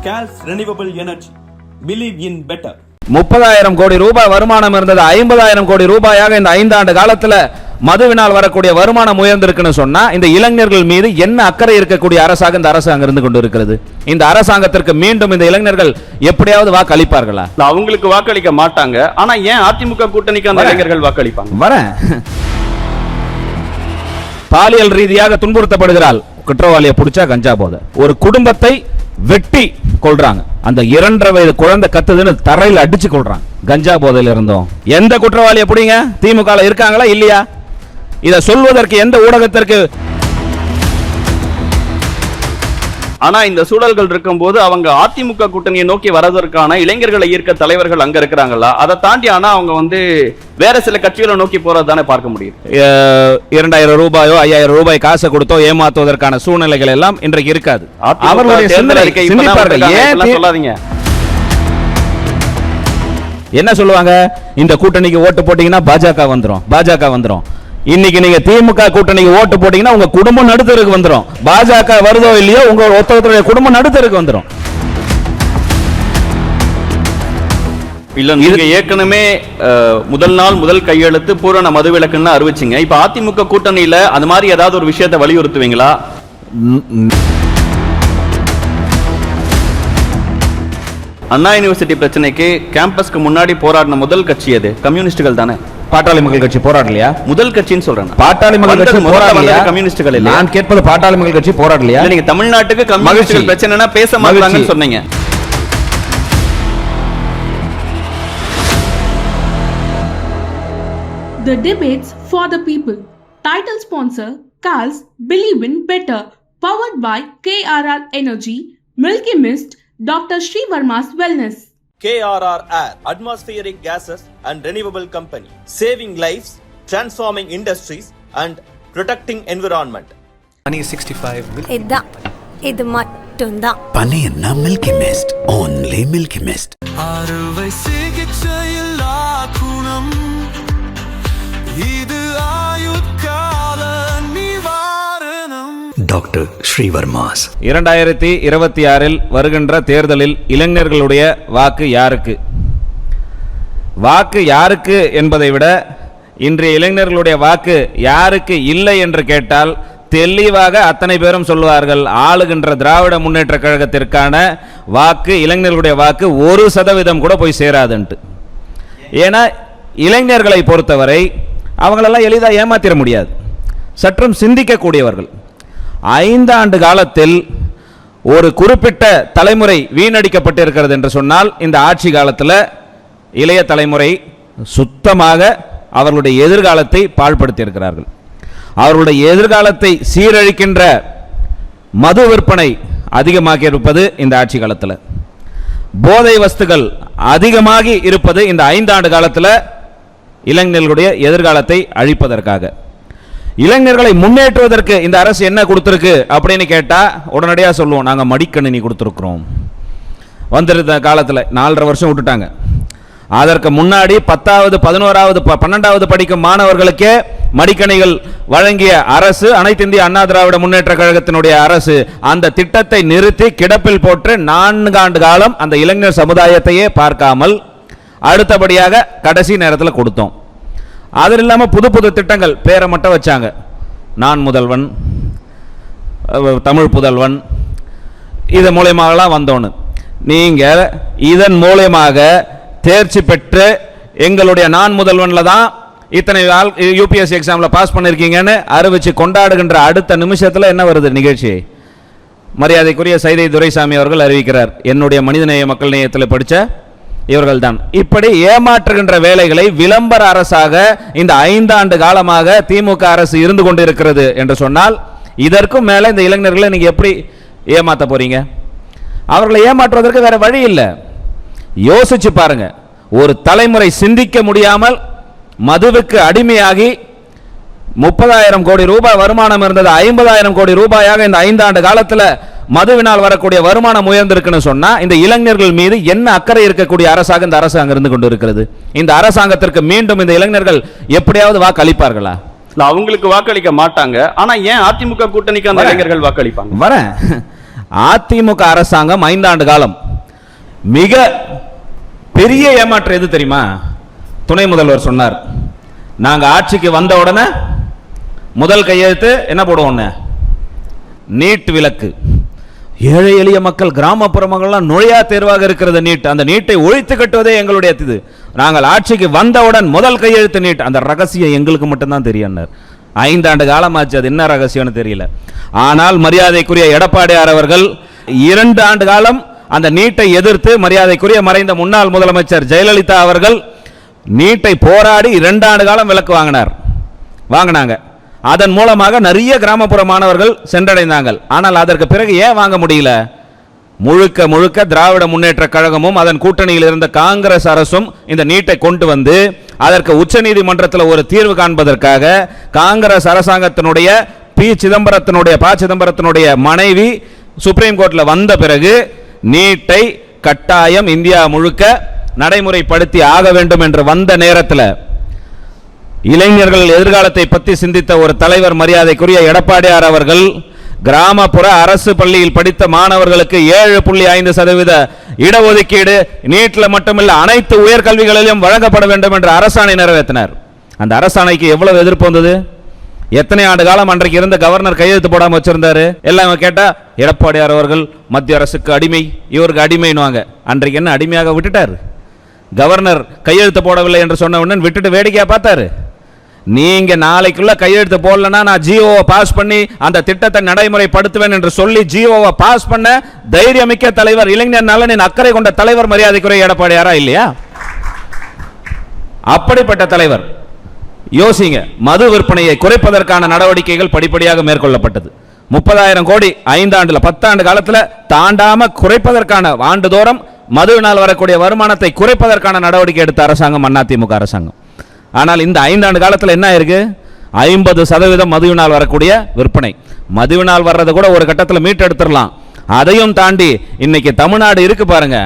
CALS Renewable Energy. Believe in better. 30,000 கோடி ரூபாய் வருமானம் இருந்தது 50,000 கோடி ரூபாயாக இந்த 5 ஆண்டு காலத்துல மதுவினால் வரக்கூடிய வருமானம் உயர்ந்திருக்குன்னு சொன்னா இந்த இளைஞர்கள் மீது என்ன அக்கறை இருக்கக்கூடிய அரசாங்கம் இந்த அரசாங்கம் இருந்து கொண்டு இருக்கிறது? இந்த அரசாங்கத்திற்கு மீண்டும் இந்த இளைஞர்கள் எப்படியாவது வாக்களிப்பார்களா? அவங்களுக்கு வாக்களிக்க மாட்டாங்க. ஆனா ஏன் அதிமுக கூட்டணிக்கு அந்த இளைஞர்கள் வாக்களிப்பாங்க? வரேன். பாலியல் ரீதியாக துன்புறுத்தப்படுகிறாள், குற்றவாளியை பிடிச்சா கஞ்சா போதை. ஒரு குடும்பத்தை வெட்டி கொள்றாங்க, அந்த 2.5 வயது குழந்தை கத்துதுன்னு தரையில் அடிச்சு கொள்றாங்க. கஞ்சா போதையில் இருந்தோம். எந்த குற்றவாளியை பிடிங்க? திமுக இருக்காங்களா இல்லையா? இதை சொல்வதற்கு எந்த ஊடகத்திற்கு? ஆனா இந்த சூழல்கள் இருக்கும் போது அவங்க அதிமுக கூட்டணியை நோக்கி வரதற்கான இளைஞர்களை ஈர்க்க தலைவர்கள் அங்க இருக்கிறாங்களா? அதை தாண்டி ஆனா அவங்க வேற சில கட்சிகளை நோக்கி போறதுதானே பார்க்க முடியும். 2,000 ரூபாயோ 5,000 ரூபாய் காசை கொடுத்தோ ஏமாத்துவதற்கான சூழ்நிலைகள் எல்லாம் இன்றைக்கு இருக்காது. அவர்களுடைய சொல்லாதீங்க. என்ன சொல்லுவாங்க? இந்த கூட்டணிக்கு ஓட்டு போட்டீங்கன்னா பாஜக வந்துரும். இன்னைக்கு நீங்க திமுக கூட்டணிக்கு ஓட்டு போட்டீங்கன்னா உங்க குடும்பம் நடுத்தருக்கு வந்துரும். பாஜக வருதோ இல்லையோ உங்க ஒருத்தருடைய குடும்பம் நடுத்தருக்கு வந்துரும். இல்ல நீங்க ஏற்கனவே முதல் கையெழுத்து பூரண மதுவிலக்குன்னு அறிவிச்சிங்க. இப்ப அதிமுக கூட்டணியில அந்த மாதிரி ஏதாவது ஒரு விஷயத்தை வலியுறுத்துவீங்களா? அண்ணா யூனிவர்சிட்டி பிரச்சனைக்கு கேம்பஸ்க்கு முன்னாடி போராடின முதல் கட்சி அது கம்யூனிஸ்டுகள் தானே? பாட்டாளி மக்கள் கட்சி போராடலையா? முதல் கட்சின்னு சொல்றேன். பாட்டாளி மக்கள் கட்சி போராடலையா? கம்யூனிஸ்டுகள் இல்ல. நான் கேட்பது பாட்டாளி மக்கள் கட்சி போராடலையா? நீங்க தமிழ்நாட்டுக்கு கம்யூனிஸ்டுகள் பிரச்சனைனா பேச மாட்டாங்கன்னு சொன்னீங்க. The debates for the people. Title sponsor CALS Believe in Better. Powered by KRR Energy, Milky Mist, Dr. Sri Verma's Wellness. KRR Air, atmospheric gases and renewable company. Saving lives, transforming industries and protecting environment. Honey 65. இது மட்டும்தான். பனியன்னா Milky Mist. Only Milky Mist. அறுவை சிகிச்சையில் குணம் இது ஆயுட்கால நிவாரணம். Doctor Srivarma's. 2026 வருகின்ற தேர்தலில் இளைஞர்களுடைய வாக்கு யாருக்கு? வாக்கு யாருக்கு என்பதை விட இன்றைய இளைஞர்களுடைய வாக்கு யாருக்கு இல்லை என்று கேட்டால் தெளிவாக அத்தனை பேரும் சொல்வார்கள், ஆளுகின்ற திராவிட முன்னேற்ற கழகத்திற்கான வாக்கு, இளைஞர்களுடைய வாக்கு 1% கூட போய் சேராதுன்ட்டு. ஏன்னா இளைஞர்களை பொறுத்தவரை அவங்களெல்லாம் எளிதாக ஏமாத்திர முடியாது. சற்றும் சிந்திக்கக்கூடியவர்கள். 5 ஆண்டு காலத்தில் ஒரு குறிப்பிட்ட தலைமுறை வீணடிக்கப்பட்டிருக்கிறது என்று சொன்னால் இந்த ஆட்சி காலத்தில் இளைய தலைமுறை சுத்தமாக அவர்களுடைய எதிர்காலத்தை பாழ்படுத்தி இருக்கிறார்கள். அவர்களுடைய எதிர்காலத்தை சீரழிக்கின்ற மது விற்பனை அதிகமாகி இருப்பது இந்த ஆட்சி காலத்தில். போதை வஸ்துகள் அதிகமாகி இருப்பது இந்த 5 ஆண்டு காலத்தில் இளைஞர்களுடைய எதிர்காலத்தை அழிப்பதற்காக. இளைஞர்களை முன்னேற்றுவதற்கு இந்த அரசு என்ன கொடுத்திருக்கு அப்படின்னு கேட்டா உடனடியாக சொல்லுவோம், நாங்கள் மடிக்கணினி கொடுத்துருக்குறோம். வந்திருந்த காலத்தில் 4.5 வருஷம் விட்டுட்டாங்க. அதற்கு முன்னாடி 10வது 11வது 12வது படிக்கும் மாணவர்களுக்கே மடிக்கணிகள் வழங்கிய அரசு அனைத்து இந்திய அண்ணா திராவிட முன்னேற்ற கழகத்தினுடைய அரசு. அந்த திட்டத்தை நிறுத்தி கிடப்பில் போட்டு 4 ஆண்டு காலம் அந்த இளைஞர் சமுதாயத்தையே பார்க்காமல் அடுத்தபடியாக கடைசி நேரத்தில் கொடுத்தோம். அது இல்லாமல் புது புது திட்டங்கள் பேரை மட்டும் வச்சாங்க. நான் முதல்வன், தமிழ் புதல்வன், இது மூலயமாகலாம் வந்தோன்னு. நீங்கள் இதன் மூலயமாக தேர்ச்சி பெற்று எங்களுடைய நான் முதல்வன்ல தான் இத்தனை யூபிஎஸ்சி எக்ஸாமில் பாஸ் பண்ணியிருக்கீங்கன்னு அறிவிச்சு கொண்டாடுகின்ற அடுத்த நிமிஷத்தில் என்ன வருது நிகழ்ச்சி? மரியாதைக்குரிய சைதை துரைசாமி அவர்கள் அறிவிக்கிறார், என்னுடைய மனிதநேய மக்கள் நேயத்தில் படித்த இவர்கள் தான். இப்படி ஏமாற்றுகின்ற வேலைகளை விளம்பர அரசாக இந்த 5 ஆண்டு காலமாக திமுக அரசு இருந்து கொண்டு இருக்கிறது என்று சொன்னால் இதற்கும் மேலே இந்த இளைஞர்களை நீங்க எப்படி ஏமாற்ற போறீங்க? அவர்களை ஏமாற்றுவதற்கு வேற வழி இல்லை. யோசிச்சு பாருங்க. ஒரு தலைமுறை சிந்திக்க முடியாமல் மதுவுக்கு அடிமையாகி 30,000 கோடி ரூபாய் வருமானம் இருந்தது 50,000 கோடி ரூபாயாக இந்த 5 ஆண்டு காலத்தில் மதுவினால் வரக்கூடிய வருமானம் உயர்ந்திருக்குன்னு சொன்னா இந்த இளைஞர்கள் மீது என்ன அக்கறை இருக்கக்கூடிய அரசாங்கம் இந்த அரசாங்கம் இருந்து கொண்டு இருக்கிறது? இந்த அரசாங்கத்திற்கு மீண்டும் இந்த இளைஞர்கள் எப்படியாவது வாக்களிப்பார்களா? அவங்களுக்கு வாக்களிக்க மாட்டாங்க. ஆனா ஏன் அதிமுக கூட்டணிக்கு அந்த இளைஞர்கள் வாக்களிப்பாங்க? வரேன். அதிமுக அரசாங்கம் 5 ஆண்டு காலம் மிக பெரிய ஏமாற்றம் எது தெரியுமா? துணை முதல்வர் சொன்னார், நாங்க ஆட்சிக்கு வந்த உடனே முதல் கையெழுத்து என்ன போடுவோம், நீட் விலக்கு. ஏழை எளிய மக்கள், கிராமப்புற மக்கள்லாம் நுழையா தேர்வாக இருக்கிறது நீட். அந்த நீட்டை ஒழித்து கட்டுவதே எங்களுடைய இது. நாங்கள் ஆட்சிக்கு வந்தவுடன் முதல் கையெழுத்து நீட். அந்த ரகசியம் எங்களுக்கு மட்டும்தான் தெரியும். 5 ஆண்டு காலமாச்சு, அது என்ன ரகசியம்னு தெரியல. ஆனால் மரியாதைக்குரிய எடப்பாடியார் அவர்கள் 2 ஆண்டு காலம் அந்த நீட்டை எதிர்த்து, மரியாதைக்குரிய மறைந்த முன்னாள் முதலமைச்சர் ஜெயலலிதா அவர்கள் நீட்டை போராடி 2 ஆண்டு காலம் விலக்கு வாங்கினாங்க. அதன் மூலமாக நிறைய கிராமப்புற மாணவர்கள் சென்றடைந்தாங்க. ஆனால் அதற்கு பிறகு ஏன் வாங்க முடியல? முழுக்க முழுக்க திராவிட முன்னேற்ற கழகமும் அதன் கூட்டணியில் இருந்த காங்கிரஸ் அரசும் இந்த நீட்டை கொண்டு வந்து அதற்கு உச்சநீதிமன்றத்தில் ஒரு தீர்வு காண்பதற்காக காங்கிரஸ் அரசாங்கத்தினுடைய ப. சிதம்பரத்தினுடைய மனைவி சுப்ரீம் கோர்ட்டில் வந்த பிறகு நீட்டை கட்டாயம் இந்தியா முழுக்க நடைமுறைப்படுத்தி ஆக வேண்டும் என்று வந்த நேரத்தில் இளைஞர்கள் எதிர்காலத்தை பற்றி சிந்தித்த ஒரு தலைவர் மரியாதைக்குரிய எடப்பாடியார் அவர்கள் கிராமப்புற அரசு பள்ளியில் படித்த மாணவர்களுக்கு 7.5% இடஒதுக்கீடு நீட்ல மட்டுமல்ல அனைத்து உயர்கல்விகளிலும் வழங்கப்பட வேண்டும் என்ற அரசாணை நிறைவேற்றினார். அந்த அரசாணைக்கு எவ்வளவு எதிர்ப்பு வந்தது? எத்தனை ஆண்டு காலம் அன்றைக்கு இருந்த கவர்னர் கையெழுத்து போடாம வச்சிருந்தாரு. எல்லாம் கேட்டா எடப்பாடியார் அவர்கள் மத்திய அரசுக்கு அடிமை, இவருக்கு அடிமைன்னுவாங்க. அன்றைக்கு என்ன அடிமையாக விட்டுட்டார்? கவர்னர் கையெழுத்து போடவில்லை என்று சொன்ன உடனே விட்டுட்டு வேடிக்கையா பார்த்தாரு. நீங்க நாளைக்குள்ள கையெழுத்து போடலன்னா நான் ஜிஓவை பாஸ் பண்ணி அந்த திட்டத்தை நடைமுறைப்படுத்துவேன் என்று சொல்லி ஜிஓவை பாஸ் பண்ண தைரியமிக்க தலைவர், இளைஞர் நலனின் அக்கறை கொண்ட தலைவர் மரியாதைக்குரிய எடப்பாடியாரா இல்லையா? அப்படிப்பட்ட தலைவர். யோசிங்க, மது விற்பனையை குறைப்பதற்கான நடவடிக்கைகள் படிப்படியாக மேற்கொள்ளப்பட்டது. 30,000 கோடி 5 ஆண்டுல 10 ஆண்டு காலத்தில் தாண்டாம குறைப்பதற்கான, ஆண்டுதோறும் மதுவினால் வரக்கூடிய வருமானத்தை குறைப்பதற்கான நடவடிக்கை எடுத்த அரசாங்கம் அதிமுக அரசாங்கம். ஆனால் இந்த 5 ஆண்டு காலத்தில் என்ன இருக்கு? 50% மதுவினால் வரக்கூடிய விற்பனை. மதுவினால் வர்றது கூட ஒரு கட்டத்தில் மீட்டெடுத்துடலாம். அதையும் தாண்டி இன்னைக்கு தமிழ்நாடு இருக்கு பாருங்க,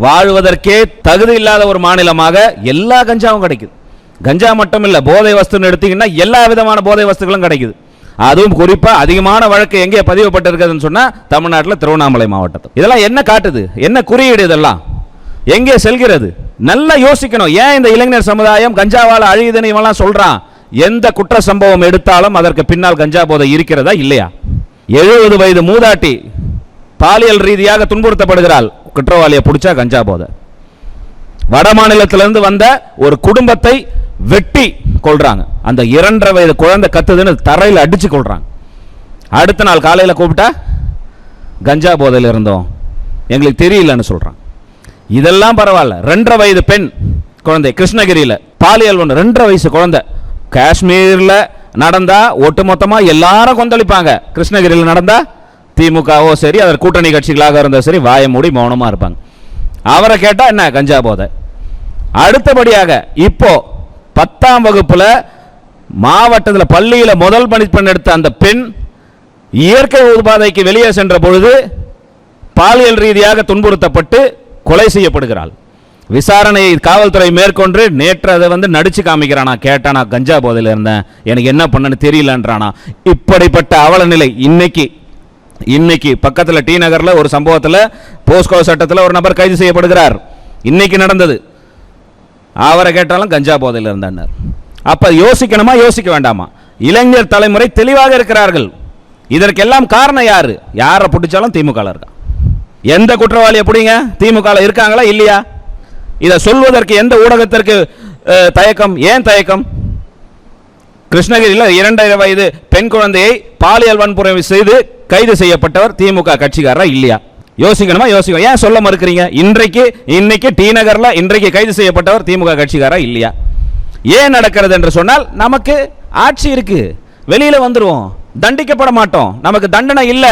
வாழ்வதற்கே தகுதி இல்லாத ஒரு மாநிலமாக எல்லா கஞ்சாவும் கிடைக்குது. கஞ்சா மட்டும் இல்ல, போதை வஸ்துன்னு எடுத்தீங்கன்னா எல்லா விதமான போதை வஸ்துகளும் கிடைக்குது. அதுவும் குறிப்பா அதிகமான வழக்கு எங்கே பதிவுபட்டிருக்குதுன்னு சொன்னா தமிழ்நாட்டில் திருவண்ணாமலை மாவட்டத்தில். இதெல்லாம் என்ன காட்டுது? என்ன குறியீடு? இதெல்லாம் எங்கே செல்கிறது? நல்லா யோசிக்கணும். ஏன் இந்த இளைஞர் சமுதாயம் கஞ்சாவால அழியுதுன்னு இவெல்லாம் சொல்றான்? எந்த குற்ற சம்பவம் எடுத்தாலும் அதற்கு பின்னால் கஞ்சா போதை இருக்கிறதா இல்லையா? 70 வயது மூதாட்டி பாலியல் ரீதியாக துன்புறுத்தப்படுகிறாள், குற்றவாளியை பிடிச்சா கஞ்சா போதை. வட மாநிலத்திலிருந்து வந்த ஒரு குடும்பத்தை வெட்டி கொள்றாங்க. அந்த 2.5 வயது குழந்தை கத்துதுன்னு தரையில் அடிச்சு கொள்றாங்க. அடுத்த நாள் காலையில் கூப்பிட்டா கஞ்சா போதையில் இருந்தோம், எங்களுக்கு தெரியலன்னு சொல்றாங்க. இதெல்லாம் பரவாயில்ல. 2.5 வயது பெண் குழந்தை கிருஷ்ணகிரியில் பாலியல் 2.5 வயசு குழந்தை. காஷ்மீர்ல நடந்தா ஒட்டுமொத்தமா எல்லாரும் கொந்தளிப்பாங்க. கிருஷ்ணகிரியில் நடந்தா திமுகவோ சரி, அதற்கு கூட்டணி கட்சிகளாக இருந்தால் சரி, வாய மூடி மௌனமா இருப்பாங்க. அவரை கேட்டா என்ன கஞ்சா போதை. அடுத்தபடியாக இப்போ 10ஆம் வகுப்புல மாவட்டத்தில் பள்ளியில முதல் மதிப்பெண் எடுத்த அந்த பெண் இயற்கை உபாதைக்கு வெளியே சென்ற பொழுது பாலியல் ரீதியாக துன்புறுத்தப்பட்டு கொலை செய்யப்படுகிறாள். விசாரணையை காவல்துறை மேற்கொண்டு நேற்று அதை நடிச்சு காமிக்கிறானா. கேட்டா நான் கஞ்சா போதையில் இருந்தேன், எனக்கு என்ன பண்ணனு தெரியலன்றானா. இப்படிப்பட்ட அவல நிலை இன்னைக்கு பக்கத்தில் டி நகர்ல ஒரு சம்பவத்தில் போஸ்கோ சட்டத்தில் ஒரு நபர் கைது செய்யப்படுகிறார். இன்னைக்கு நடந்தது. அவரை கேட்டாலும் கஞ்சா போதையில் இருந்தார். அப்ப யோசிக்கணுமா யோசிக்க வேண்டாமா? இளைஞர் தலைமுறை தெளிவாக இருக்கிறார்கள். இதற்கெல்லாம் காரணம் யாரு? யாரை பிடிச்சாலும் திமுக இருக்கா. எந்த குற்றவாளியை பிடிங்க, திமுக இருக்காங்களா இல்லையா? இதை சொல்வதற்கு எந்த ஊடகத்திற்கு தயக்கம்? ஏன் தயக்கம்? கிருஷ்ணகிரியில் 2.5 வயது பெண் குழந்தையை பாலியல் வன்முறை செய்து கைது செய்யப்பட்டவர் திமுக கட்சிக்காரரா இல்லையா? யோசிக்கணுமா யோசிக்கணும். ஏன் சொல்ல மறுக்கிறீங்க? இன்னைக்கு டி நகர்ல இன்றைக்கு கைது செய்யப்பட்டவர் திமுக கட்சிக்காரா இல்லையா? ஏன் நடக்கிறது என்று சொன்னால், நமக்கு ஆட்சி இருக்கு, வெளியில வந்துருவோம், தண்டிக்கப்பட மாட்டோம், நமக்கு தண்டனை இல்ல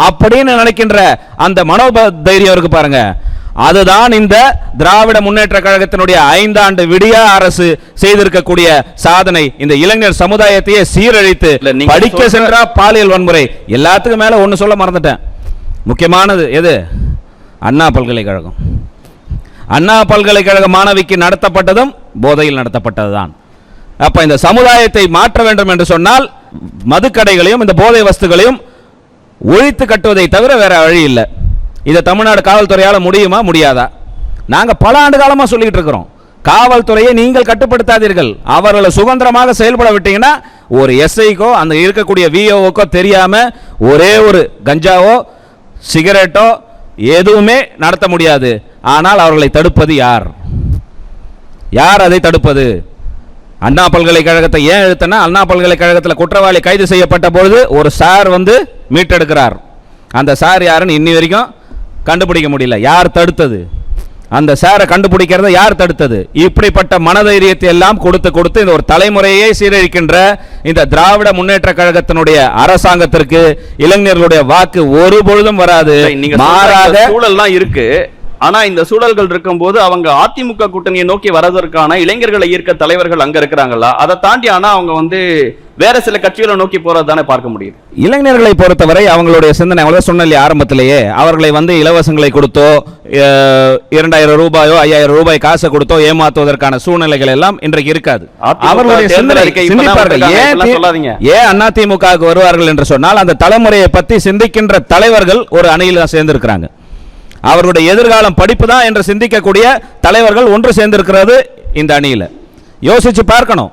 அப்படின்னு நினைக்கின்ற அந்த மனோதைரியம் இருக்கு பாருங்க. அதுதான் இந்த திராவிட முன்னேற்ற கழகத்தினுடைய 5 ஆண்டு விடியா அரசு செய்திருக்கக்கூடிய சாதனை. இந்த இளைஞர் சமுதாயத்தையே சீரழித்து படிக்க சென்றா பாலியல் வன்முறை. எல்லாத்துக்கும் மேல ஒன்னு சொல்ல மறந்துட்டேன், முக்கியமானது எது? அண்ணா பல்கலைக்கழகம். அண்ணா பல்கலைக்கழக மாணவிக்கு நடத்தப்பட்டதும் போதையில் நடத்தப்பட்டதுதான். அப்ப இந்த சமுதாயத்தை மாற்ற வேண்டும் என்று சொன்னால் மதுக்கடைகளையும் இந்த போதை வஸ்துகளையும் ஒழித்து கட்டுவதை தவிர வேற வழி இல்லை. இதை தமிழ்நாடு காவல்துறையால் முடியுமா முடியாதா? நாங்கள் பல ஆண்டு காலமாக சொல்லிட்டு இருக்கிறோம், காவல்துறையை நீங்கள் கட்டுப்படுத்தாதீர்கள், அவர்களை சுதந்திரமாக செயல்பட விட்டீங்கன்னா ஒரு எஸ்ஐக்கோ அந்த இருக்கக்கூடிய விஓக்கோ தெரியாம ஒரே ஒரு கஞ்சாவோ சிகரெட்டோ எதுவுமே நடத்த முடியாது. ஆனால் அவர்களை தடுப்பது யார்? யார் அதை தடுப்பது? அண்ணா பல்கலைக்கழகத்தை ஏன் எழுத்தனா, அண்ணா பல்கலைக்கழகத்தில் குற்றவாளி கைது செய்யப்பட்ட பொழுது ஒரு சார் வந்து மீட்டெடுக்கிறார். அந்த சார் யாருன்னு இன்னி வரைக்கும் கண்டுபிடிக்க முடியல. யார் தடுத்தது? அந்த சாரை கண்டுபிடிக்கிறத யார் தடுத்தது? இப்படிப்பட்ட மனதைரியத்தை எல்லாம் கொடுத்து இந்த ஒரு தலைமுறையை சீரழிக்கின்ற இந்த திராவிட முன்னேற்ற கழகத்தினுடைய அரசாங்கத்திற்கு இளைஞர்களுடைய வாக்கு ஒரு பொழுதும் வராது. மாறாக சூழல்லாம் இருக்கு. ஆனா இந்த சூழல்கள் இருக்கும்போது அவங்க அதிமுக கூட்டணியை நோக்கி வரதற்கான இளைஞர்களை ஈர்க்க தலைவர்கள் அங்க இருக்கிறாங்களா? அதை தாண்டி ஆனா அவங்க வந்து வேற சில கட்சிகளை நோக்கி போறது தானே பார்க்க முடியுது. இளைஞர்களை பொறுத்தவரை அவங்களுடைய சிந்தனை, அவங்கள சொன்னல ஆரம்பத்திலேயே, அவர்களை வந்து இலவசங்களை கொடுத்தோ 2000 ரூபாயோ 5000 ரூபாய் காசை கொடுத்தோ ஏமாத்துவதற்கான சூழ்நிலைகள் எல்லாம் இன்றைக்கு இருக்காது. அவர்களுடைய சிந்திப்பார்கள். ஏன் அதிமுகவுக்கு வருவார்கள் என்று சொன்னால் அந்த தலைமுறையை பற்றி சிந்திக்கின்ற தலைவர்கள் ஒரு அணியில் தான் சேர்ந்திருக்கிறாங்க. அவர்களுடைய எதிர்காலம் படிப்பு தான் என்று சிந்திக்கக்கூடிய தலைவர்கள் ஒன்று சேர்ந்திருக்கிறது இந்த அணியில். யோசிச்சு பார்க்கணும்,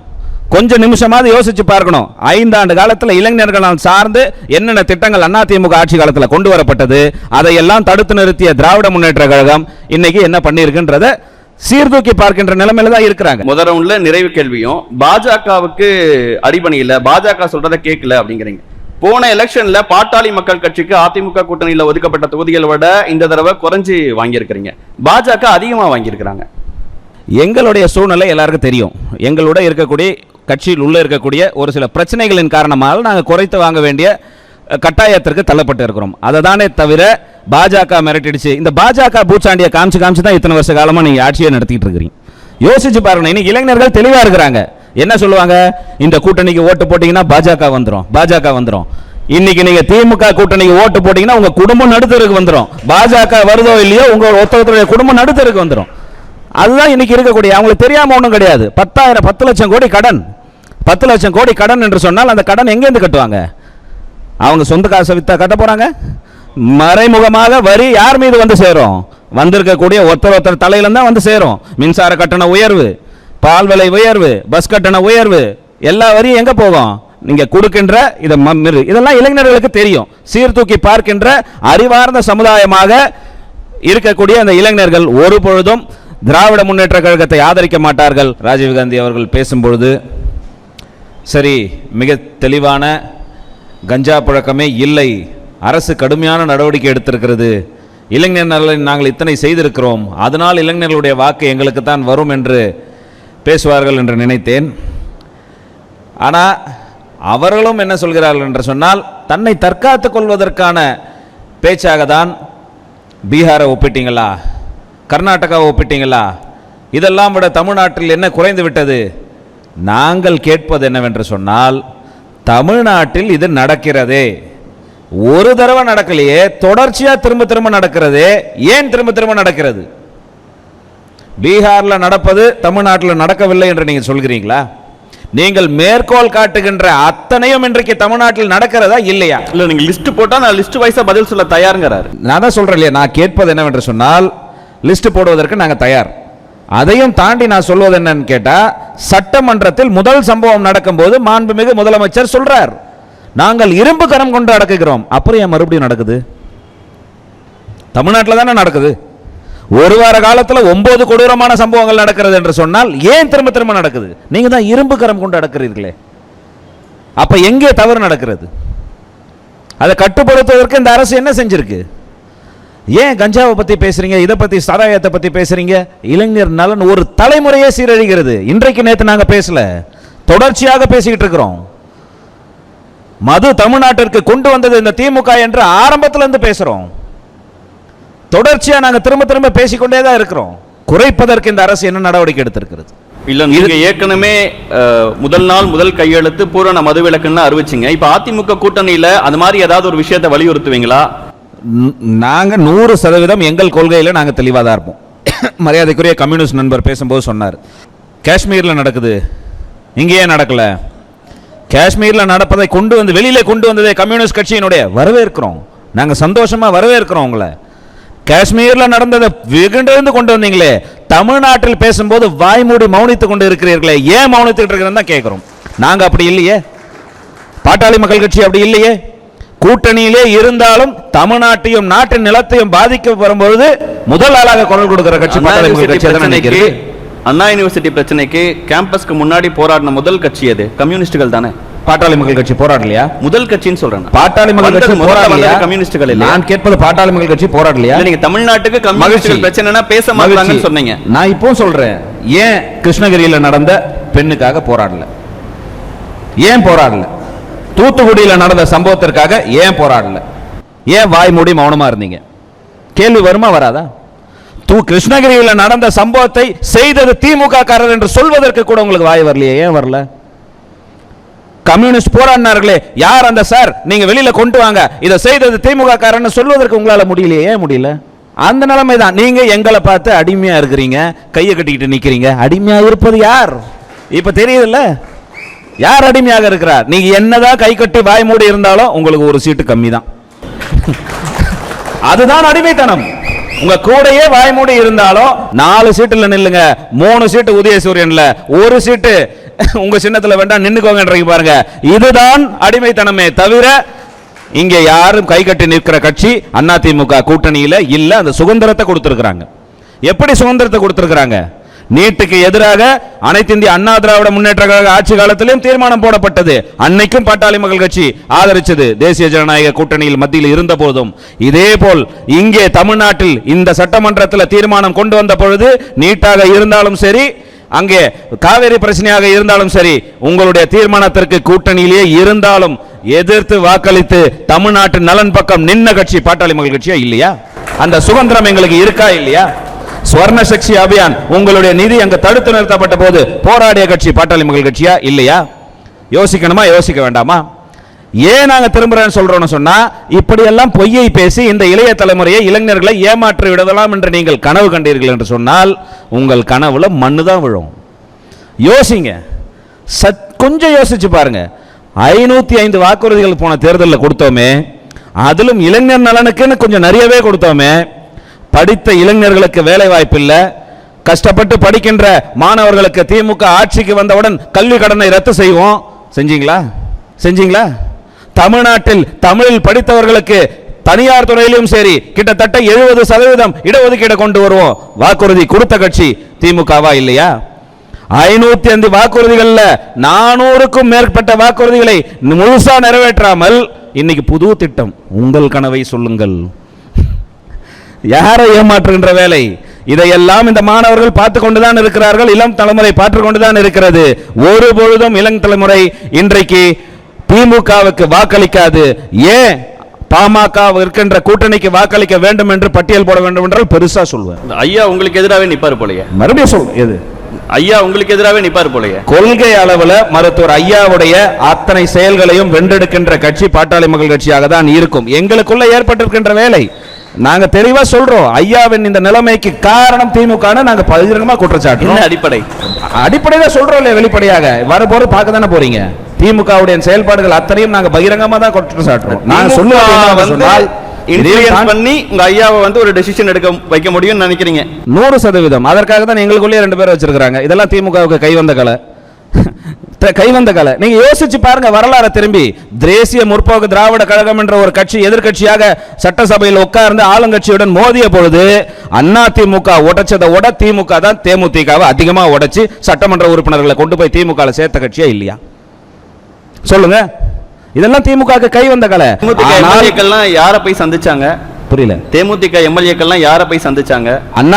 கொஞ்சம் நிமிஷமாவது யோசிச்சு பார்க்கணும். 5 ஆண்டு காலத்தில் இளைஞர்களால் சார்ந்து என்னென்ன திட்டங்கள் அதிமுக ஆட்சி காலத்தில் கொண்டு வரப்பட்டது, அதையெல்லாம் தடுத்து நிறுத்திய திராவிட முன்னேற்ற கழகம் இன்னைக்கு என்ன பண்ணியிருக்குன்றத சீர்தூக்கி பார்க்கின்ற நிலைமையில தான் இருக்கிறாங்க. முதல் ரவுண்ட்ல நிறைவு கேள்வியும் பாஜகவுக்கு அடிபணியில, பாஜக சொல்றதை கேட்கல அப்படிங்கிறீங்க. போன எலெக்ஷன்ல பாட்டாளி மக்கள் கட்சிக்கு அதிமுக கூட்டணியில் ஒதுக்கப்பட்ட தொகுதிகளை விட இந்த தடவை குறைஞ்சு வாங்கியிருக்கிறீங்க, பாஜக அதிகமா வாங்கியிருக்கிறாங்க. எங்களுடைய சூழ்நிலை எல்லாருக்கும் தெரியும். எங்களோட இருக்கக்கூடிய கட்சியில் உள்ள இருக்கக்கூடிய ஒரு சில பிரச்சனைகளின் காரணமாக நாங்கள் குறைத்து வாங்க வேண்டிய கட்டாயத்திற்கு தள்ளப்பட்டு இருக்கிறோம். அதை தானே தவிர பாஜக மிரட்டிடுச்சு, இந்த பாஜக பூச்சாண்டியை காமிச்சு தான் இத்தனை வருஷ காலமா நீங்க ஆட்சியை நடத்திட்டு இருக்கிறீங்க. யோசிச்சு பாருங்க. இன்னைக்கு இளைஞர்கள் தெளிவா இருக்கிறாங்க. என்ன சொல்லுவாங்க? இந்த கூட்டணிக்கு ஓட்டு போட்டீங்கன்னா பாஜக வந்துரும். இன்னைக்கு நீங்க திமுக கூட்டணிக்கு ஓட்டு போட்டீங்கன்னா உங்க குடும்பம் நடுத்தருக்கு வந்துடும். பாஜக வருதோ இல்லையோ உங்க ஒருத்தருடைய குடும்பம் நடுத்தருக்கு வந்துடும். அதுதான் இன்னைக்கு இருக்கக்கூடிய, அவங்களுக்கு தெரியாம ஒன்றும் கிடையாது. 10 லட்சம் கோடி கடன், 10 லட்சம் கோடி கடன் என்று சொன்னால் அந்த கடன் எங்கேருந்து கட்டுவாங்க? அவங்க சொந்த காசை வித்தா கட்ட போறாங்க? மறைமுகமாக வரி யார் மீது வந்து சேரும்? வந்திருக்கக்கூடிய ஒருத்தர் தலையில தான் வந்து சேரும். மின்சார கட்டண உயர்வு, பால் விலை உயர்வு, பஸ் கட்டண உயர்வு, எல்லா வரியும் எங்க போகும்? நீங்க கொடுக்கின்ற இதெல்லாம் இளைஞர்களுக்கு தெரியும். சீர்தூக்கி பார்க்கின்ற அறிவார்ந்த சமுதாயமாக இருக்கக்கூடிய அந்த இளைஞர்கள் ஒரு பொழுதும் திராவிட முன்னேற்ற கழகத்தை ஆதரிக்க மாட்டார்கள். ராஜீவ்காந்தி அவர்கள் பேசும்பொழுது சரி, மிக தெளிவான கஞ்சா புழக்கமே இல்லை, அரசு கடுமையான நடவடிக்கை எடுத்திருக்கிறது, இளைஞர் நலனில் நாங்கள் இத்தனை செய்திருக்கிறோம், அதனால் இளைஞர்களுடைய வாக்கு எங்களுக்கு தான் வரும் என்று பேசுவார்கள் என்று நினைத்தேன். ஆனால் அவர்களும் என்ன சொல்கிறார்கள் என்று சொன்னால், தன்னை தற்காத்துக் கொள்வதற்கான பேச்சாக தான் பீகாரை ஒப்பிட்டீங்களா, கர்நாடகாவை ஒப்பிட்டீங்களா, இதெல்லாம் விட தமிழ்நாட்டில் என்ன குறைந்து விட்டது? நாங்கள் கேட்பது என்னவென்று சொன்னால், தமிழ்நாட்டில் இது நடக்கிறதே, ஒரு தடவை நடக்கலையே, தொடர்ச்சியா திரும்ப நடக்கிறது. ஏன் திரும்ப நடக்கிறது? பீகார்ல நடப்பது தமிழ்நாட்டில் நடக்கவில்லை என்று நீங்க சொல்கிறீங்களா? நீங்கள் மேற்கோள் காட்டுகின்ற அத்தனையும் இன்றைக்கு தமிழ்நாட்டில் நடக்கிறதா இல்லையா? இல்ல, நீங்க லிஸ்ட் போட்டா நான் லிஸ்ட் வைஸா பதில் சொல்ல தயாருங்கிறாரு. நான் தான் சொல்றேன் இல்லையா, நான் கேட்பது என்னவென்று சொன்னால், லிஸ்ட் போடுவதற்கு நாங்கள் தயார். அதையும் தாண்டி நான் சொல்வது என்னன்னு கேட்டா, சட்டமன்றத்தில் முதல் சம்பவம் நடக்கும்போது மாண்புமிகு முதலமைச்சர் சொல்றார், நாங்கள் இரும்பு கரம் கொண்டு அடக்குகிறோம். அப்புறம் ஏன் மறுபடியும் நடக்குது? தமிழ்நாட்டில் தானே நடக்குது. ஒரு வார காலத்தில் 9 கொடூரமான சம்பவங்கள் நடக்கிறது என்று சொன்னால் ஏன் திரும்ப நடக்குது? நீங்க தான் இரும்பு கரம் கொண்டு அடக்குறீர்களே. அப்ப எங்கே தவறு நடக்கிறது? அதை கட்டுப்படுத்துவதற்கு இந்த அரசு என்ன செஞ்சிருக்கு? ஏன் கஞ்சாவை பத்தி பேசுறீங்க, இதை பத்தி சாராயத்தை பத்தி பேசுறீங்க? இளைஞர் நலன் ஒரு தலைமுறையே சீரழிகிறது. இன்றைக்கு நேற்று நாங்க பேசல, தொடர்ச்சியாக பேசிக்கிட்டு இருக்கிறோம். மது தமிழ்நாட்டிற்கு கொண்டு வந்தது இந்த திமுக என்று ஆரம்பத்திலிருந்து பேசுறோம். தொடர்ச்சியா நாங்க திரும்ப பேசிக்கொண்டே தான் இருக்கிறோம். குறைப்பதற்கு இந்த அரசு என்ன நடவடிக்கை எடுத்திருக்கிறது? இல்ல, நீங்க ஏற்கனவே முதல் நாள் முதல் கையெழுத்து பூரண மதுவிலக்குன்னு அறிவிச்சிங்க. இப்ப அதிமுக கூட்டணியில அந்த மாதிரி ஏதாவது ஒரு விஷயத்தை வலியுறுத்துவீங்களா? நாங்க 100% எங்கள் கொள்கையில நாங்க தெளிவாக தான் இருப்போம். மரியாதைக்குரிய கம்யூனிஸ்ட் நண்பர் பேசும்போது சொன்னார், காஷ்மீர்ல நடக்குது, இங்கேயே நடக்கல, காஷ்மீர்ல நடப்பதை கொண்டு வந்து வெளியிலே கொண்டு வந்ததே கம்யூனிஸ்ட் கட்சியினுடைய வரவேற்கிறோம். நாங்க சந்தோஷமா வரவேற்கிறோம் உங்களை. காஷ்மீர்ல நடந்ததை வெகுண்டிருந்து கொண்டு வந்தீங்களே, தமிழ்நாட்டில் பேசும்போது வாய்மூடி மௌனித்துக் கொண்டு இருக்கிறீர்களே, ஏன் மௌனித்துட்டு இருக்கிறதா கேட்கிறோம். நாங்க அப்படி இல்லையே, பாட்டாளி மக்கள் கட்சி அப்படி இல்லையே. கூட்டணியிலே இருந்தாலும் தமிழ்நாட்டையும் நாட்டின் நிலத்தையும் பாதிக்க வரும்போது முதல் ஆளாக குரல் கொடுக்கிற கட்சி பாட்டாளி மக்கள் கட்சி. அண்ணா யூனிவர்சிட்டி பிரச்சனைக்கு கேம்பஸ்க்கு முன்னாடி போராடின முதல் கட்சி அது கம்யூனிஸ்டுகள் தானே. பாட்டாளி மக்கள் கட்சி போராடலையா? முதல் கட்சின்னு சொல்றேன். பாட்டாளி மக்கள் கட்சி போராடலையா? கம்யூனிஸ்டுகள் இல்ல. நான் கேட்பது பாட்டாளி மக்கள் கட்சி போராடலையா? நீங்க தமிழ்நாட்டுக்கு கம்யூனிஸ்டுகள் பிரச்சனைனா பேச மாட்டாங்கன்னு சொன்னீங்க. நான் இப்போ சொல்றேன், ஏன் கிருஷ்ணகிரியில நடந்த பெண்ணுக்காக போராடல? ஏன் போராடல? தூத்துக்குடியில நடந்த சம்பவத்திற்காக ஏன் போராடல? ஏன் வாய் மூடி மௌனமா இருந்தீங்க? கேள்வி வருமா வராதா? கிருஷ்ணகிரியில் நடந்த சம்பவத்தை செய்தது திமுக காரர் என்று சொல்வதற்கு கூட உங்களுக்கு வாய் வரலையே, ஏன் வரல? கம்யூனிஸ்ட் போராடினார்களே, யார் அந்த சார், நீங்க வெளியில கொண்டு வாங்க, இதை செய்தது திமுக காரன்னு சொல்வதற்கு உங்களால முடியலையே, ஏன் முடியல? அந்த நிலைமை தான். நீங்க எங்களை பார்த்து அடிமையா இருக்கிறீங்க, கையை கட்டிக்கிட்டு நிக்கிறீங்க. அடிமையா இருப்பது யார் இப்ப தெரியுதுல்ல? யார் அடிமையாக இருக்கிறார்? நீங்க என்னதான் கை கட்டி வாய் மூடி இருந்தாலும் உங்களுக்கு ஒரு சீட்டு கம்மி தான். அதுதான் அடிமைத்தனம். உங்க கூடையே வாய் மூடி இருந்தாலும் 4 சீட்டுல நில்லுங்க, 3 சீட்டு உதயசூரியன்ல, 1 சீட்டு உங்க சின்னத்துல வேண்டாம் நின்னுக்கோங்க பாருங்க. இதுதான் அடிமைத்தனமே தவிர இங்க யாரும் கை கட்டி நிற்கிற கட்சி அதிமுக கூட்டணியில இல்ல. அந்த சுதந்திரத்தை கொடுத்திருக்கிறாங்க. எப்படி சுதந்திரத்தை கொடுத்திருக்கிறாங்க? நீட்டுக்கு எதிராக அனைத்து இந்திய அண்ணா திராவிட முன்னேற்ற கழக ஆட்சி காலத்திலும் தீர்மானம் போடப்பட்டது. அன்னைக்கும் பாட்டாளி மக்கள் கட்சி ஆதரிச்சது, தேசிய ஜனநாயக கூட்டணியில் மத்தியில் இருந்த போதும். இதே போல் இங்கே தமிழ்நாட்டில் இந்த சட்டமன்றத்தில் தீர்மானம் கொண்டு வந்த பொழுது நீட்டாக இருந்தாலும் சரி, அங்கே காவேரி பிரச்சனையாக இருந்தாலும் சரி, உங்களுடைய தீர்மானத்திற்கு கூட்டணியிலேயே இருந்தாலும் எதிர்த்து வாக்களித்து தமிழ்நாட்டின் நலன் பக்கம் நின்ன கட்சி பாட்டாளி மக்கள் கட்சியா இல்லையா? அந்த சுதந்திரம் எங்களுக்கு இருக்கா இல்லையா? ஸ்வர்ண சக்தி அபியான் உங்களுடைய நிதி அங்க தடுத்து நிறுத்தப்பட்ட போது போராடிய கட்சி பாட்டாளி மக்கள் கட்சியா இல்லையா? யோசிக்கணுமா, யோசிக்க வேண்டாமா? ஏன் நாங்க திரும்புறேன்னு சொல்றோம்னு சொன்னா, இப்படி எல்லாம் பொய்யை பேசி இந்த இளைய தலைமுறையை இளைஞர்களை ஏமாற்றி விடலாம் என்று நீங்கள் கனவு கண்டீர்கள் என்று சொன்னால் உங்கள் கனவுல மண்ணு தான் விழும். யோசிங்க, கொஞ்சம் யோசிச்சு பாருங்க. 505 வாக்குறுதிகள் போன தேர்தலில் கொடுத்தோமே, அதிலும் இளைஞர் நலனுக்குன்னு கொஞ்சம் நிறையவே கொடுத்தோமே. படித்த இளைஞர்களுக்கு வேலை வாய்ப்பு இல்ல, கஷ்டப்பட்டு படிக்கின்ற மாணவர்களுக்கு திமுக ஆட்சிக்கு வந்தவுடன் கல்வி கடனை ரத்து செய்வோம். செஞ்சீங்களா? செஞ்சீங்களா? தமிழ்நாட்டில் தமிழில் படித்தவர்களுக்கு தனியார் துறையிலும் சரி கிட்டத்தட்ட 70% இடஒதுக்கீடு கொண்டு வருவோம். வாக்குறுதி கொடுத்த கட்சி திமுகவா இல்லையா? 505 வாக்குறுதிகள்ல 400க்கும் மேற்பட்ட வாக்குறுதிகளை முழுசா நிறைவேற்றாமல் இன்னைக்கு புது திட்டம். உங்கள் கனவை சொல்லுங்கள். யாரை ஏமாற்றுகின்ற வேலை? இதையெல்லாம் இந்த மாணவர்கள் பார்த்து கொண்டுதான் இருக்கிறார்கள், இளம் தலைமுறை பார்த்து கொண்டுதான் இருக்கிறது. ஒரு பொழுதும் இளம் தலைமுறை இன்றைக்கு திமுகவுக்கு வாக்களிக்காது. ஏன் பாமக இருக்கின்ற கூட்டணிக்கு வாக்களிக்க வேண்டும் என்று பட்டியல் போட வேண்டும் என்றால் பெருசா சொல்வேன். ஐயா உங்களுக்கு எதிராகவே நிப்பாரு போலயே. மறுபடியும் சொல், எது ஐயா உங்களுக்கு எதிராகவே நிப்பாரு போலயே. கொள்கை அளவுல மருத்துவர் ஐயாவுடைய அத்தனை செயல்களையும் வென்றெடுக்கின்ற கட்சி பாட்டாளி மக்கள் கட்சியாக தான் இருக்கும். எங்களுக்குள்ள ஏற்பட்டிருக்கின்ற வேலை நாங்க தெளிவா சொல்றோம். ஐயாவின் இந்த நிலைமைக்கு காரணம் திமுக நாங்க பகிரங்கமா குற்றச்சாட்டு. அடிப்படையில சொல்றோம் இல்லையா? வெளிப்படையாக வரப்போது பார்க்க தானே போறீங்க. திமுகவுடைய செயல்பாடுகள் அத்தனையும் நாங்க பகிரங்கமா தான் குற்றம் சாட்டுறோம். நான் சொல்லுவேன் பண்ணி உங்க ஐயாவை வந்து ஒரு டெசிஷன் எடுக்க வைக்க முடியும்னு நினைக்கிறீங்க? 100%. அதற்காக தான் எங்களுக்குள்ளே 2 பேர் வச்சிருக்காங்க. இதெல்லாம் திமுகவுக்கு கைவந்த கலை. நீங்க யோசிச்சு பாருங்க வரலாறு திரும்பி. தேசிய முற்போக்கு திராவிட கழகம் என்ற ஒரு கட்சி எதிர்கட்சியாக சட்டசபையில் உட்கார்ந்து ஆளுங்கட்சியுடன் மோதிய பொழுது அதிமுக உடைச்சதை திமுக தான் தேமுதிகவை அதிகமா உடைச்சு சட்டமன்ற உறுப்பினர்களை கொண்டு போய் திமுக சேர்த்த கட்சியா இல்லையா? சொல்லுங்க. இதெல்லாம் திமுக கை வந்த கலை. யாரை போய் சந்திச்சாங்க? புரியல. தேமுதிக எம்எல்ஏக்கள்லாம் யாரை போய் சந்திச்சாங்க?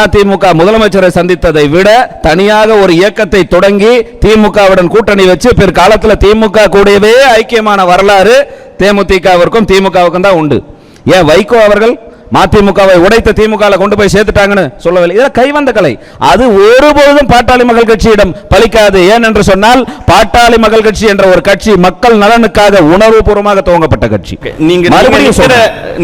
அதிமுக முதலமைச்சரை சந்தித்ததை விட தனியாக ஒரு இயக்கத்தை தொடங்கி திமுகவுடன் கூட்டணி வச்சு பிற்காலத்தில் திமுக கூடவே ஐக்கியமான வரலாறு தேமுதிகவிற்கும் திமுகவுக்கும் தான் உண்டு. ஏன் வைகோ அவர்கள் மதிமுகவை உடைத்த திமுக கொண்டு போய் சேர்த்துட்டாங்கன்னு சொல்லவில்லை. இதெல்லாம் கைவந்த கலை. அது ஒருபோதும் பாட்டாளி மக்கள் கட்சியிடம் பலிக்காது. ஏன் என்று சொன்னால் பாட்டாளி மக்கள் கட்சி என்ற ஒரு கட்சி மக்கள் நலனுக்காக உணர்வுபூர்வமாக துவங்கப்பட்ட கட்சி. நீங்க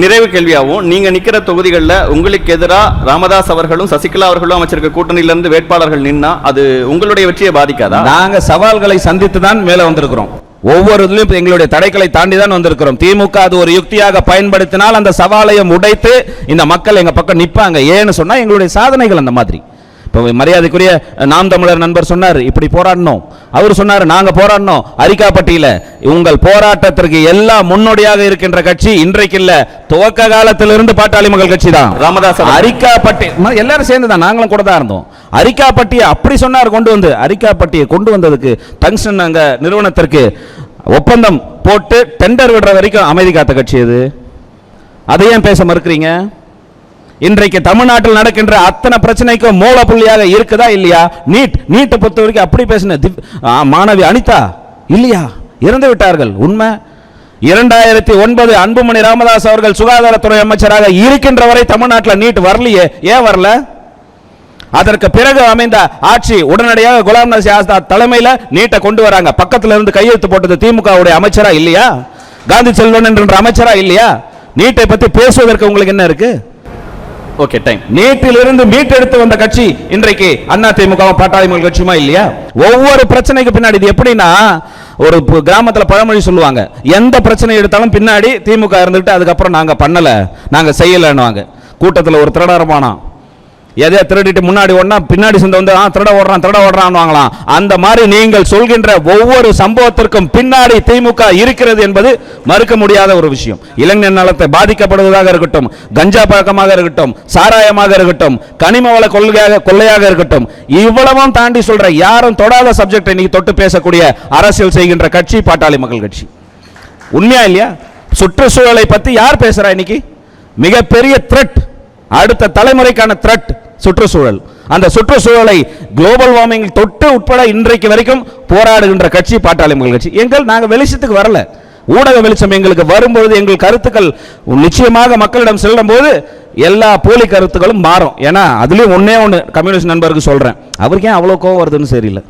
நிறைவு கேள்வியாகவும், நீங்க நிக்கிற தொகுதிகளில் உங்களுக்கு எதிராக ராமதாஸ் அவர்களும் சசிகலா அவர்களும் அமைச்சிருக்க கூட்டணியில இருந்து வேட்பாளர்கள் நின்னா அது உங்களுடைய வெற்றியை பாதிக்காதா? நாங்க சவால்களை சந்தித்து தான் மேல வந்திருக்கிறோம். ஒவ்வொரு இதுலயும் எங்களுடைய தடைகளை தாண்டி தான் வந்திருக்கிறோம். திமுக அது ஒரு யுக்தியாக பயன்படுத்தினால் அந்த சவாலையும் உடைத்து இந்த மக்கள் எங்க பக்கம் நிப்பாங்க. ஏன்னு சொன்னா எங்களுடைய சாதனைகள் அந்த மாதிரி. இப்போ மரியாதைக்குரிய நாம் தமிழர் நண்பர் சொன்னார் இப்படி போராடணும், அவர் சொன்னார் நாங்க போராடணும் அரிக்காப்பட்டியில. உங்கள் போராட்டத்திற்கு எல்லாம் முன்னோடியாக இருக்கின்ற கட்சி இன்றைக்கு இல்ல, துவக்க காலத்திலிருந்து பாட்டாளி மக்கள் கட்சி தான். ராமதாஸ் அரிக்காப்பட்டி எல்லாரும் சேர்ந்து தான், நாங்களும் கூட தான் இருந்தோம். அரிக்காப்பட்டியை அப்படி சொன்னார் கொண்டு வந்து, அரிக்காப்பட்டியை கொண்டு வந்ததுக்கு டங்ஸ்டன் அங்க நிறுவனத்திற்கு ஒப்பந்தம் போட்டு டெண்டர் விடுற வரைக்கும் அமைதி காத்த கட்சி அது. அதை ஏன் பேச மறுக்கிறீங்க? இன்றைக்கு தமிழ்நாட்டில் நடக்கின்ற அத்தனை பிரச்சனைக்கும் மூல புள்ளியாக இருக்குதா இல்லையா? நீட்டை பொறுத்த வரைக்கும் அப்படி பேசின மாணவி அனிதா இல்லையா, இறந்து விட்டார்கள் உண்மை. 2009 அன்புமணி ராமதாஸ் அவர்கள் சுகாதாரத்துறை அமைச்சராக இருக்கின்ற வரை தமிழ்நாட்டில் நீட் வரலையே. ஏன் வரல? அதற்கு பிறகு அமைந்த ஆட்சி உடனடியாக குலாம் நபி ஆசாத் தலைமையில் நீட்டை கொண்டு வராங்க. பக்கத்தில் இருந்து கையெழுத்து போட்டது திமுகவுடைய அமைச்சரா இல்லையா? காந்தி செல்வன் என்ற அமைச்சரா இல்லையா? நீட்டை பத்தி பேசுவதற்கு உங்களுக்கு என்ன இருக்கு? Okay, time. நீட்டிலிருந்து மீட்டெடுத்து வந்த கட்சி இன்றைக்கு அண்ணா திமுக பாட்டாளி மக்கள் கட்சியுமா இல்லையா? ஒவ்வொரு பிரச்சனைக்கு பின்னாடி இது எப்படின்னா, ஒரு கிராமத்துல பழமொழி சொல்லுவாங்க, எந்த பிரச்சனை எடுத்தாலும் பின்னாடி திமுக இருந்துட்டு அதுக்கப்புறம் நாங்க பண்ணல நாங்க செய்யலன்னுவாங்க. கூட்டத்தில் ஒரு திருடரமானா எதையா திருடிட்டு முன்னாடி ஓடனா பின்னாடி சேர்ந்து வந்து திருட ஓடுறான் வாங்கலாம். அந்த மாதிரி நீங்கள் சொல்கின்ற ஒவ்வொரு சம்பவத்திற்கும் பின்னாடி திமுக இருக்கிறது என்பது மறுக்க முடியாத ஒரு விஷயம். இளைஞர் நலத்தை பாதிக்கப்படுவதாக இருக்கட்டும், கஞ்சா பழக்கமாக இருக்கட்டும், சாராயமாக இருக்கட்டும், கனிம வள கொள்ளையாக இருக்கட்டும், இவ்வளவும் தாண்டி சொல்ற யாரும் தொடாத சப்ஜெக்டை நீங்க தொட்டு பேசக்கூடிய அரசியல் செய்கின்ற கட்சி பாட்டாளி மக்கள் கட்சி. உண்மையா இல்லையா? சுற்றுச்சூழலை பத்தி யார் பேசுறா இன்னைக்கு? மிகப்பெரிய த்ரெட், அடுத்த தலைமுறைக்கான த்ரெட் சுற்றுச்சூழல். அந்த சுற்றுச்சூழலை குளோபல் வார்மிங் தொட்டு உட்பட இன்றைக்கு வரைக்கும் போராடுகின்ற கட்சி பாட்டாளி மக்கள் கட்சி. நாங்க வெளிச்சத்துக்கு வரல, ஊடக வெளிச்சம் எங்களுக்கு வரும்போது எங்கள் கருத்துக்கள் நிச்சயமாக மக்களிடம் செல்லும் போது எல்லா போலி கருத்துக்களும் மாறும். ஏன்னா அதுலயும் ஒண்ணு கம்யூனிஸ்ட் நண்பருக்கு சொல்றேன், அவருக்கு ஏன் அவ்வளவு கோவம் வருதுன்னு தெரியல.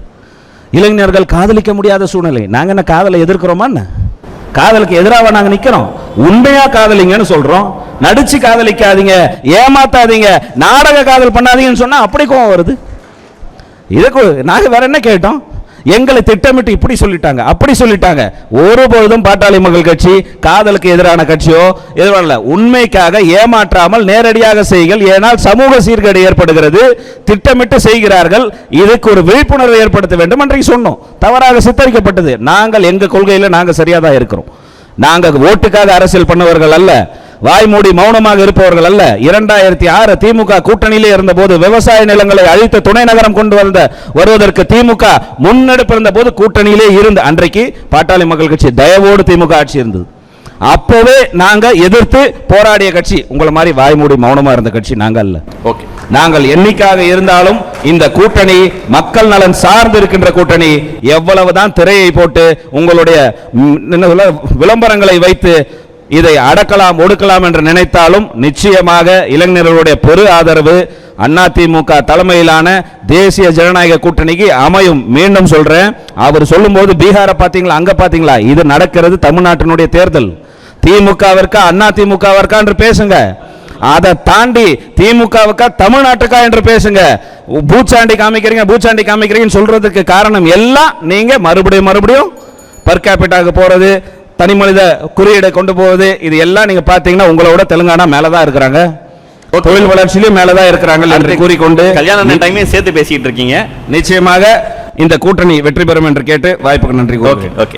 இளைஞர்கள் காதலிக்க முடியாத சூழ்நிலை. நாங்க என்ன காதலை எதிர்க்கிறோமா? காதலுக்கு எதிராக நாங்க நிக்கிறோம். உண்மையா காதலிங்கன்னு சொல்றோம். நடிச்சு காதலிக்காதீங்க, ஏமாத்தாதீங்க, நாடக காதல் பண்ணாதீங்கன்னு சொன்னா அப்படி கோவம் வருது. இதுக்கு நாங்க வேற என்ன கேட்டோம்? எங்களை திட்டமிட்டு இப்படி சொல்லிட்டாங்க அப்படி சொல்லிட்டாங்க. ஒருபொழுதும் பாட்டாளி மக்கள் கட்சி காதலுக்கு எதிரான கட்சியோ எதிரான, உண்மைக்காக ஏமாற்றாமல் நேரடியாக செய்கள். ஏனால் சமூக சீர்கேடு ஏற்படுகிறது, திட்டமிட்டு செய்கிறார்கள். இதுக்கு ஒரு விழிப்புணர்வு ஏற்படுத்த வேண்டும் என்று சொன்னோம். தவறாக சித்தரிக்கப்பட்டது. நாங்கள் எங்க கொள்கையில் நாங்க சரியா தான் இருக்கிறோம். நாங்க ஓட்டுக்காக அரசியல் பண்ணவர்கள் அல்ல, வாய்மூடி மௌனமாக இருப்பவர்கள் அல்ல. 2006 திமுக கூட்டணியிலே இருந்த போது விவசாய நிலங்களை அழித்து துணை நகரம் கொண்டு வருவதற்கு திமுக முன்னெடுப்பு இருந்த போது கூட்டணியிலே இருந்து அன்றைக்கு பாட்டாளி மக்கள் கட்சி தயவோடு திமுக ஆட்சி இருந்தது. அப்பவே நாங்க எதிர்த்து போராடிய கட்சி. உங்களை மாதிரி வாய்மூடி மௌனமா இருந்த கட்சி நாங்க அல்ல. ஓகே, நாங்கள் என்னைக்காக இருந்தாலும் இந்த கூட்டணி மக்கள் நலன் சார்ந்து இருக்கின்ற கூட்டணி. எவ்வளவுதான் திரையை போட்டு உங்களுடைய விளம்பரங்களை வைத்து இதை அடக்கலாம் ஒடுக்கலாம் என்று நினைத்தாலும் நிச்சயமாக இளைஞர்களுடைய பெரு ஆதரவு அதிமுக தலைமையிலான தேசிய ஜனநாயக கூட்டணிக்கு அமையும். மீண்டும் சொல்றேன், அவர் சொல்லும்போது பீகாரை பாத்தீங்களா, அங்க பாத்தீங்களா? இது நடக்கிறது தமிழ்நாட்டினுடைய தேர்தல். திமுகவிற்கா அதிமுகவிற்கா என்று பேசுங்க. அதை தாண்டி திமுகவுக்கா தமிழ்நாட்டுக்கா என்று பேசுங்க. பூச்சாண்டி காமிக்கிறீங்கன்னு சொல்றதுக்கு காரணம் எல்லாம் நீங்க மறுபடியும் பர் கேபிட்டாக்கு போறது, தனி மனித குறியீடை கொண்டு போவது, இது எல்லாம் நீங்க பாத்தீங்கன்னா உங்களோட தெலுங்கானா மேலதான் இருக்கிறாங்க, தொழில் வளர்ச்சியிலும் மேலதான் இருக்கிறாங்க என்று கூறிக்கொண்டு கல்யாண டைமே சேர்த்து பேசிட்டு இருக்கீங்க. நிச்சயமாக இந்த கூட்டணி வெற்றி பெறும் என்று கேட்டு வாய்ப்புக்கு நன்றி. ஓகே.